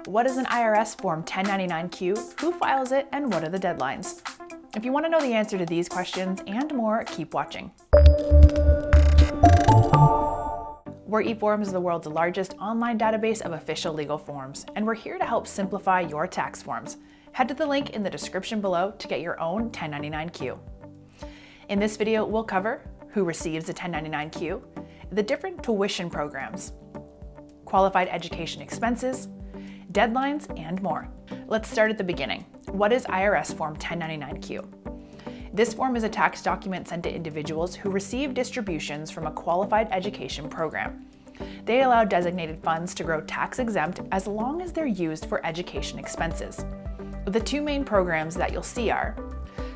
What is an IRS Form 1099-Q? Who files it? And what are the deadlines? If you want to know the answer to these questions and more, keep watching. eForms is the world's largest online database of official legal forms, and we're here to help simplify your tax forms. Head to the link in the description below to get your own 1099-Q. In this video, we'll cover who receives a 1099-Q, the different tuition programs, qualified education expenses, deadlines, and more. Let's start at the beginning. What is IRS Form 1099-Q? This form is a tax document sent to individuals who receive distributions from a qualified education program. They allow designated funds to grow tax-exempt as long as they're used for education expenses. The two main programs that you'll see are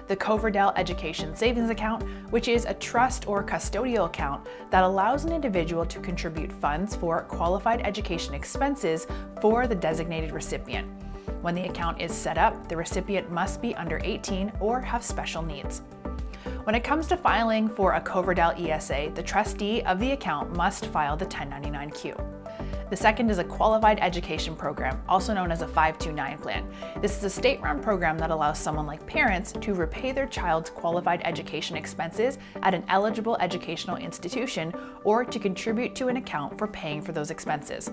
the Coverdell Education Savings Account, which is a trust or custodial account that allows an individual to contribute funds for qualified education expenses for the designated recipient. When the account is set up, the recipient must be under 18 or have special needs. When it comes to filing for a Coverdell ESA, the trustee of the account must file the 1099-Q. The second is a qualified education program, also known as a 529 plan. This is a state-run program that allows someone like parents to repay their child's qualified education expenses at an eligible educational institution or to contribute to an account for paying for those expenses.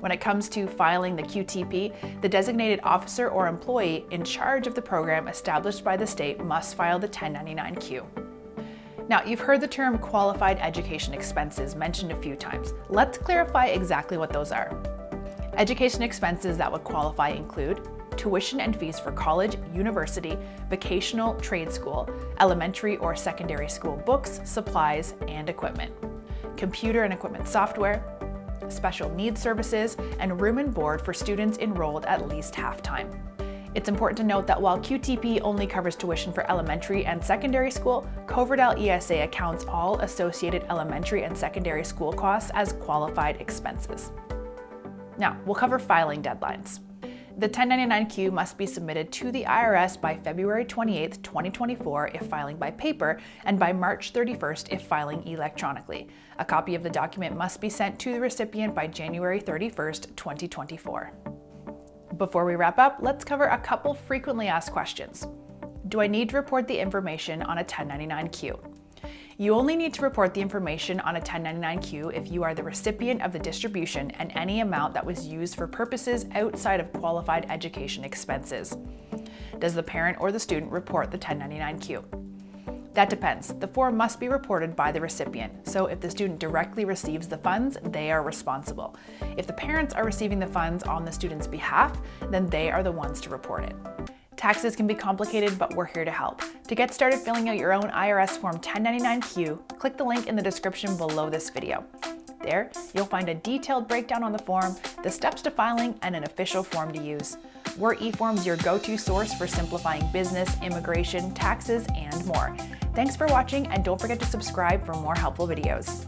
When it comes to filing the QTP, the designated officer or employee in charge of the program established by the state must file the 1099-Q. Now, you've heard the term qualified education expenses mentioned a few times. Let's clarify exactly what those are. Education expenses that would qualify include tuition and fees for college, university, vocational, trade school, elementary or secondary school books, supplies, and equipment, computer and equipment software, special needs services, and room and board for students enrolled at least half-time. It's important to note that while QTP only covers tuition for elementary and secondary school, Coverdell ESA accounts all associated elementary and secondary school costs as qualified expenses. Now, we'll cover filing deadlines. The 1099-Q must be submitted to the IRS by February 28, 2024 if filing by paper, and by March 31st if filing electronically. A copy of the document must be sent to the recipient by January 31st, 2024. Before we wrap up, let's cover a couple frequently asked questions. Do I need to report the information on a 1099-Q? You only need to report the information on a 1099-Q if you are the recipient of the distribution and any amount that was used for purposes outside of qualified education expenses. Does the parent or the student report the 1099-Q? That depends. The form must be reported by the recipient, so if the student directly receives the funds, they are responsible. If the parents are receiving the funds on the student's behalf, then they are the ones to report it. Taxes can be complicated, but we're here to help. To get started filling out your own IRS Form 1099-Q, click the link in the description below this video. There, you'll find a detailed breakdown on the form, the steps to filing, and an official form to use. eForms, your go-to source for simplifying business, immigration, taxes, and more. Thanks for watching, and don't forget to subscribe for more helpful videos.